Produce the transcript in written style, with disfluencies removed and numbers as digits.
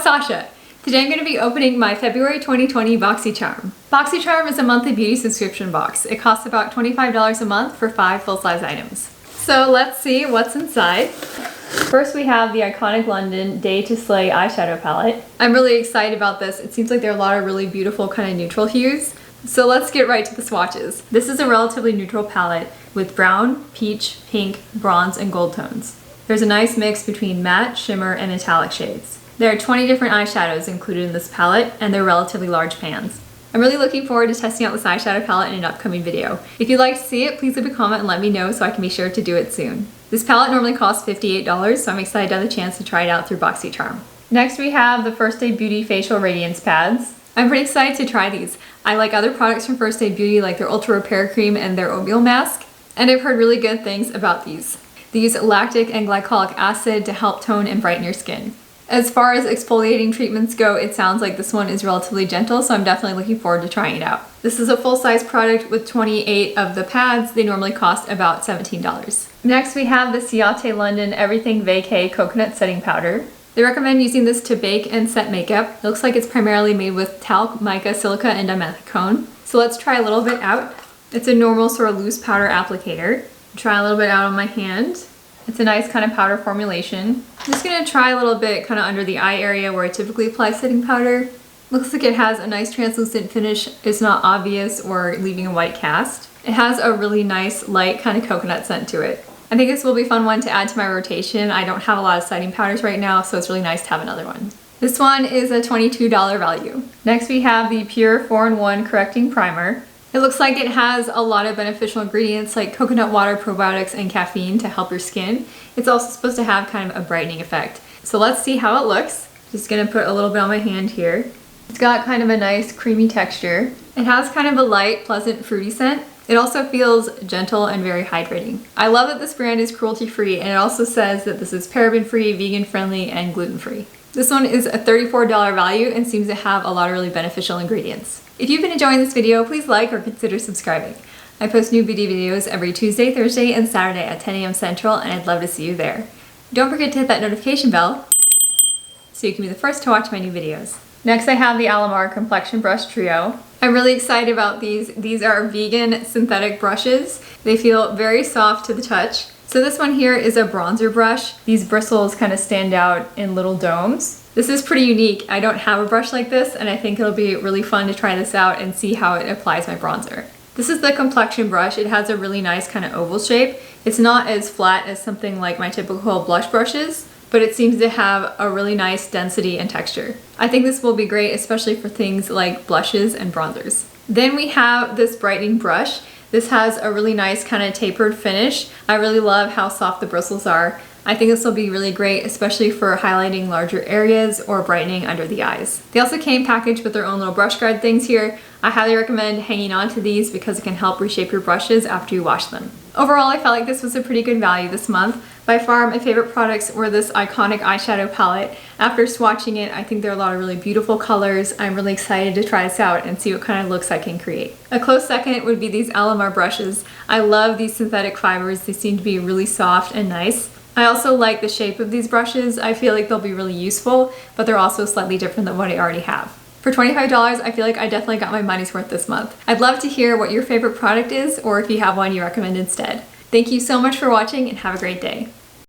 Sasha. Today I'm going to be opening my February 2020 BoxyCharm. BoxyCharm is a monthly beauty subscription box. It costs about $25 a month for 5 full-size items. So let's see what's inside. First we have the iconic London Day to Slay eyeshadow palette. I'm really excited about this. It seems like there are a lot of really beautiful kind of neutral hues. So let's get right to the swatches. This is a relatively neutral palette with brown, peach, pink, bronze, and gold tones. There's a nice mix between matte, shimmer, and metallic shades. There are 20 different eyeshadows included in this palette, and they're relatively large pans. I'm really looking forward to testing out this eyeshadow palette in an upcoming video. If you'd like to see it, please leave a comment and let me know so I can be sure to do it soon. This palette normally costs $58, so I'm excited to have the chance to try it out through BoxyCharm. Next we have the First Aid Beauty Facial Radiance Pads. I'm pretty excited to try these. I like other products from First Aid Beauty like their Ultra Repair Cream and their Oatmeal Mask, and I've heard really good things about these. They use lactic and glycolic acid to help tone and brighten your skin. As far as exfoliating treatments go, it sounds like this one is relatively gentle, so I'm definitely looking forward to trying it out. This is a full-size product with 28 of the pads. They normally cost about $17. Next we have the Ciate London Everything Vacay Coconut Setting Powder. They recommend using this to bake and set makeup. It looks like it's primarily made with talc, mica, silica, and dimethicone. So let's try a little bit out. It's a normal sort of loose powder applicator. Try a little bit out on my hand. It's a nice kind of powder formulation. I'm just gonna try a little bit kind of under the eye area where I typically apply setting powder. Looks like it has a nice translucent finish. It's not obvious or leaving a white cast. It has a really nice light kind of coconut scent to it. I think this will be a fun one to add to my rotation. I don't have a lot of setting powders right now, so it's really nice to have another one. This one is a $22 value. Next we have the Pure 4-in-1 Correcting Primer. It looks like it has a lot of beneficial ingredients like coconut water, probiotics, and caffeine to help your skin. It's also supposed to have kind of a brightening effect. So let's see how it looks. Just gonna put a little bit on my hand here. It's got kind of a nice creamy texture. It has kind of a light, pleasant, fruity scent. It also feels gentle and very hydrating. I love that this brand is cruelty-free, and it also says that this is paraben-free, vegan-friendly, and gluten-free. This one is a $34 value and seems to have a lot of really beneficial ingredients. If you've been enjoying this video, please like or consider subscribing. I post new beauty videos every Tuesday, Thursday, and Saturday at 10 a.m. Central, and I'd love to see you there. Don't forget to hit that notification bell so you can be the first to watch my new videos. Next I have the Alomar Complexion Brush Trio. I'm really excited about these. These are vegan synthetic brushes. They feel very soft to the touch. So this one here is a bronzer brush. These bristles kind of stand out in little domes. This is pretty unique. I don't have a brush like this, and I think it'll be really fun to try this out and see how it applies my bronzer. This is the complexion brush. It has a really nice kind of oval shape. It's not as flat as something like my typical blush brushes, but it seems to have a really nice density and texture. I think this will be great, especially for things like blushes and bronzers. Then we have this brightening brush. This has a really nice kind of tapered finish. I really love how soft the bristles are. I think this will be really great, especially for highlighting larger areas or brightening under the eyes. They also came packaged with their own little brush guard things here. I highly recommend hanging on to these because it can help reshape your brushes after you wash them. Overall, I felt like this was a pretty good value this month. By far, my favorite products were this iconic eyeshadow palette. After swatching it, I think there are a lot of really beautiful colors. I'm really excited to try this out and see what kind of looks I can create. A close second would be these Alomar brushes. I love these synthetic fibers. They seem to be really soft and nice. I also like the shape of these brushes. I feel like they'll be really useful, but they're also slightly different than what I already have. For $25, I feel like I definitely got my money's worth this month. I'd love to hear what your favorite product is or if you have one you recommend instead. Thank you so much for watching and have a great day.